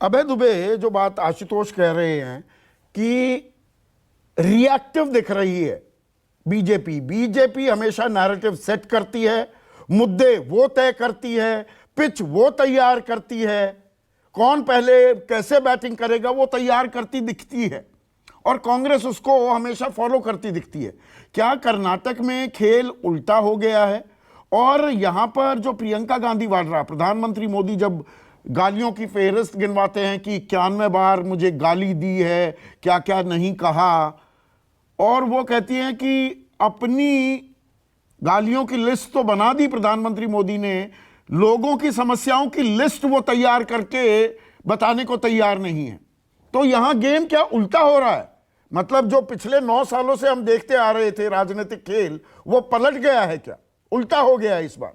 अभय दुबे, जो बात आशुतोष कह रहे हैं कि रिएक्टिव दिख रही है बीजेपी। बीजेपी हमेशा नैरेटिव सेट करती है, मुद्दे वो तय करती है, पिच वो तैयार करती है, कौन पहले कैसे बैटिंग करेगा वो तैयार करती दिखती है, और कांग्रेस उसको हमेशा फॉलो करती दिखती है। क्या कर्नाटक में खेल उल्टा हो गया है? और यहां पर जो प्रियंका गांधी वाड्रा, प्रधानमंत्री मोदी जब गालियों की फेहरिस्त गिनवाते हैं कि 91 बार मुझे गाली दी है, क्या क्या नहीं कहा, और वो कहती हैं कि अपनी गालियों की लिस्ट तो बना दी प्रधानमंत्री मोदी ने, लोगों की समस्याओं की लिस्ट वो तैयार करके बताने को तैयार नहीं है। तो यहां गेम क्या उल्टा हो रहा है? मतलब जो पिछले 9 सालों से हम देखते आ रहे थे राजनीतिक खेल, वो पलट गया है, क्या उल्टा हो गया है इस बार?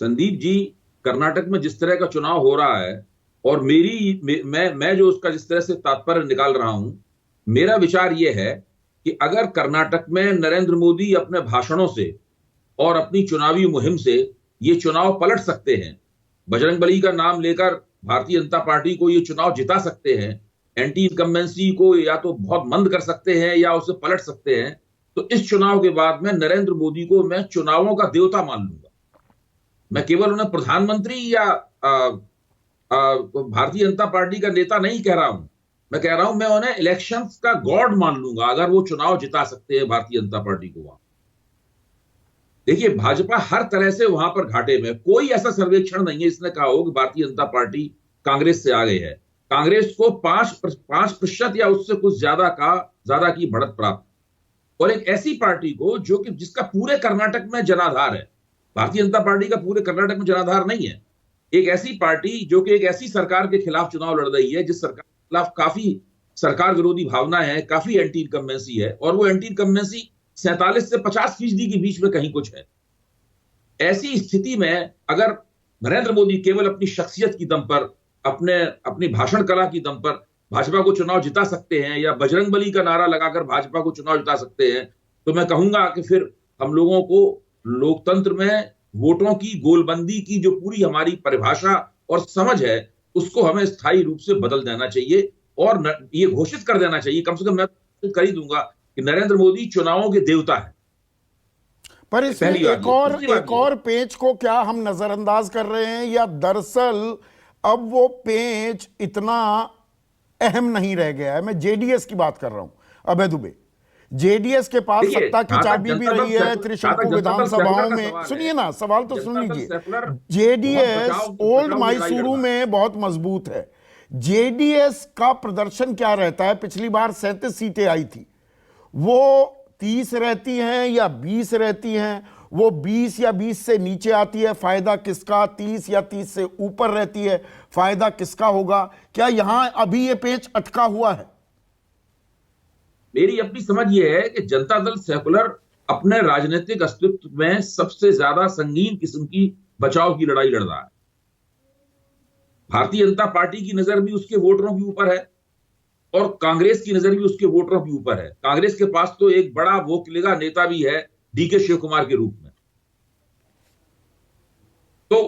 संदीप जी, कर्नाटक में जिस तरह का चुनाव हो रहा है और मैं जो उसका जिस तरह से तात्पर्य निकाल रहा हूं, मेरा विचार यह है कि अगर कर्नाटक में नरेंद्र मोदी अपने भाषणों से और अपनी चुनावी मुहिम से ये चुनाव पलट सकते हैं, बजरंगबली का नाम लेकर भारतीय जनता पार्टी को ये चुनाव जिता सकते हैं, एंटी इनकम्बेंसी को या तो बहुत मंद कर सकते हैं या उसे पलट सकते हैं, तो इस चुनाव के बाद में नरेंद्र मोदी को मैं चुनावों का देवता मान लूंगा। मैं केवल उन्हें प्रधानमंत्री या भारतीय जनता पार्टी का नेता नहीं कह रहा हूं, मैं कह रहा हूं मैं उन्हें इलेक्शंस का गॉड मान लूंगा अगर वो चुनाव जिता सकते हैं भारतीय जनता पार्टी को। वहां देखिए, भाजपा हर तरह से वहां पर घाटे में, कोई ऐसा सर्वेक्षण नहीं है इसने कहा हो कि भारतीय जनता पार्टी कांग्रेस से आगे है। कांग्रेस को 5% या उससे कुछ ज्यादा की बढ़त प्राप्त, और एक ऐसी पार्टी को जो कि जिसका पूरे कर्नाटक में जनाधार है। भारतीय जनता पार्टी का पूरे कर्नाटक में जनाधार नहीं है। एक ऐसी पार्टी जो कि एक ऐसी सरकार के खिलाफ चुनाव लड़ रही है जिस सरकार के खिलाफ काफी सरकार विरोधी भावना है, काफी एंटी इनकम्बेंसी है, और वो एंटी इनकम्बेंसी 47 से 50% के बीच में कहीं कुछ है। ऐसी स्थिति में अगर नरेंद्र मोदी केवल अपनी शख्सियत की दम पर, अपनी भाषण कला की दम पर भाजपा को चुनाव जिता सकते हैं या बजरंगबली का नारा लगाकर भाजपा को चुनाव जिता सकते हैं, तो मैं कहूंगा कि फिर हम लोगों को लोकतंत्र में वोटों की गोलबंदी की जो पूरी हमारी परिभाषा और समझ है, उसको हमें स्थायी रूप से बदल देना चाहिए और ये घोषित कर देना चाहिए, कम से कम मैं कर ही दूंगा कि नरेंद्र मोदी चुनावों के देवता है। पर इसमें एक और पेंच को क्या हम नजरअंदाज कर रहे हैं, या दरअसल अब वो पेंच इतना अहम नहीं रह गया है? मैं जेडीएस की बात कर रहा हूं अभय दुबे। जेडीएस के पास सत्ता की चाबी भी रही है त्रिशंकु विधानसभाओं में। सुनिए ना, सवाल तो सुन लीजिए। जेडीएस ओल्ड मैसूरू में बहुत मजबूत है। जेडीएस का प्रदर्शन क्या रहता है? पिछली बार 37 सीटें आई थी, वो 30 रहती हैं या 20 रहती हैं? वो 20 या 20 से नीचे आती है, फायदा किसका? 30 या 30 से ऊपर रहती है, फायदा किसका होगा? क्या यहां अभी ये पेच अटका हुआ है? मेरी अपनी समझ यह है कि जनता दल सेकुलर अपने राजनीतिक अस्तित्व में सबसे ज्यादा संगीन किस्म की बचाव की लड़ाई लड़ रहा है। भारतीय जनता पार्टी की नजर भी उसके वोटरों के ऊपर है और कांग्रेस की नजर भी उसके वोटरों के ऊपर है। कांग्रेस के पास तो एक बड़ा वोकलिगा नेता भी है डीके शिव कुमार के रूप में। तो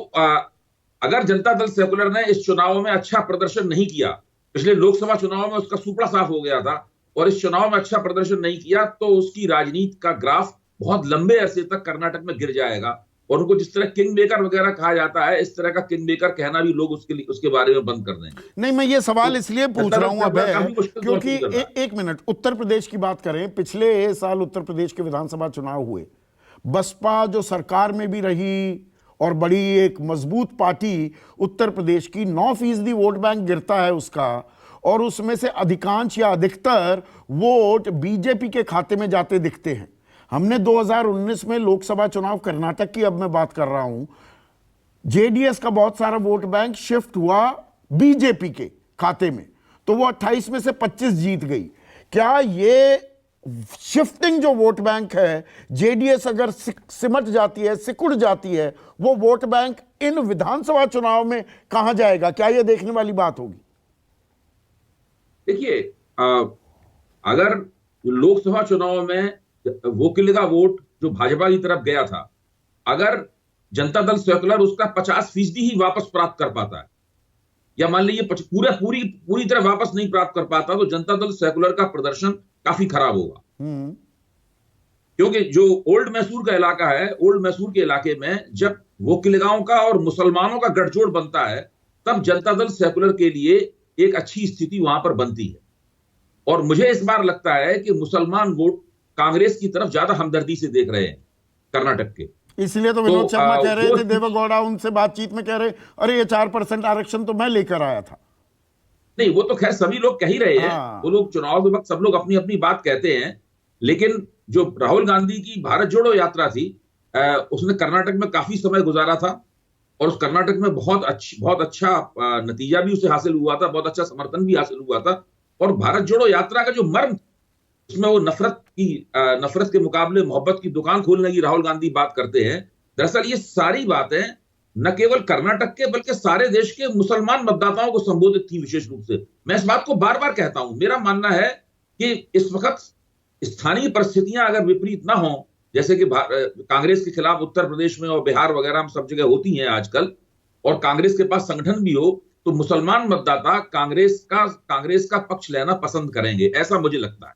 अगर जनता दल सेकुलर ने इस चुनाव में अच्छा प्रदर्शन नहीं किया, पिछले लोकसभा चुनाव में उसका सुपड़ा साफ हो गया था, और इस चुनाव में अच्छा प्रदर्शन नहीं किया, तो उसकी राजनीति का ग्राफ बहुत लंबे अरसे तक कर्नाटक में गिर जाएगा। और उनको जिस तरह किंग मेकर वगैरह कहा जाता है, इस तरह का किंग मेकर कहना भी लोग उसके बारे में बंद कर देंगे। नहीं, मैं ये सवाल इसलिए पूछ रहा हूं अभय, क्योंकि एक मिनट, उत्तर प्रदेश की बात करें। पिछले साल उत्तर प्रदेश के विधानसभा चुनाव हुए, बसपा जो सरकार में भी रही और बड़ी एक मजबूत पार्टी उत्तर प्रदेश की, 9% वोट बैंक गिरता है उसका, और उसमें से अधिकांश या अधिकतर वोट बीजेपी के खाते में जाते दिखते हैं। हमने 2019 में लोकसभा चुनाव कर्नाटक की अब मैं बात कर रहा हूं, जेडीएस का बहुत सारा वोट बैंक शिफ्ट हुआ बीजेपी के खाते में, तो वो 28 में से 25 जीत गई। क्या ये शिफ्टिंग जो वोट बैंक है, जेडीएस अगर सिमट जाती है, सिकुड़ जाती है, वो वोट बैंक इन विधानसभा चुनाव में कहां जाएगा? क्या यह देखने वाली बात होगी? देखिए, अगर लोकसभा चुनाव में वोकलिगा वोट जो भाजपा की तरफ गया था, अगर जनता दल सेकुलर उसका 50% ही वापस प्राप्त कर पाता है, या मान लीजिए पूरी तरह वापस नहीं प्राप्त कर पाता, तो जनता दल सेकुलर का प्रदर्शन काफी खराब होगा। क्योंकि जो ओल्ड मैसूर का इलाका है, ओल्ड मैसूर के इलाके में जब वकीलगांव का और मुसलमानों का गठजोड़ बनता है, तब जनता दल सेकुलर के लिए एक अच्छी स्थिति वहां पर बनती है। और मुझे इस बार लगता है कि मुसलमान वोट कांग्रेस की तरफ ज्यादा हमदर्दी से देख रहे हैं कर्नाटक के। इसलिए तो विनोद शर्मा कह रहे थे, देवेगौड़ा उनसे बातचीत में कह रहे, अरे ये 4% आरक्षण तो मैं लेकर आया था। नहीं, वो तो खैर सभी लोग कह ही रहे हैं, हाँ। वो लोग चुनाव के वक्त सब लोग अपनी अपनी बात कहते हैं। लेकिन जो राहुल गांधी की भारत जोड़ो यात्रा थी, उसने कर्नाटक में काफी समय गुजारा था, और उस कर्नाटक में बहुत अच्छा नतीजा भी उसे हासिल हुआ था, बहुत अच्छा समर्थन भी हासिल हुआ था। और भारत जोड़ो यात्रा का जो मर्म, उसमें वो नफरत के मुकाबले मोहब्बत की दुकान खोलने की राहुल गांधी बात करते हैं। दरअसल ये सारी बातें न केवल कर्नाटक के बल्कि सारे देश के मुसलमान मतदाताओं को संबोधित थी विशेष रूप से। मैं इस बात को बार बार कहता हूं, मेरा मानना है कि इस वक्त स्थानीय परिस्थितियां अगर विपरीत ना हो, जैसे कि कांग्रेस के खिलाफ उत्तर प्रदेश में और बिहार वगैरह में सब जगह होती हैं आजकल, और कांग्रेस के पास संगठन भी हो, तो मुसलमान मतदाता कांग्रेस का पक्ष लेना पसंद करेंगे, ऐसा मुझे लगता है।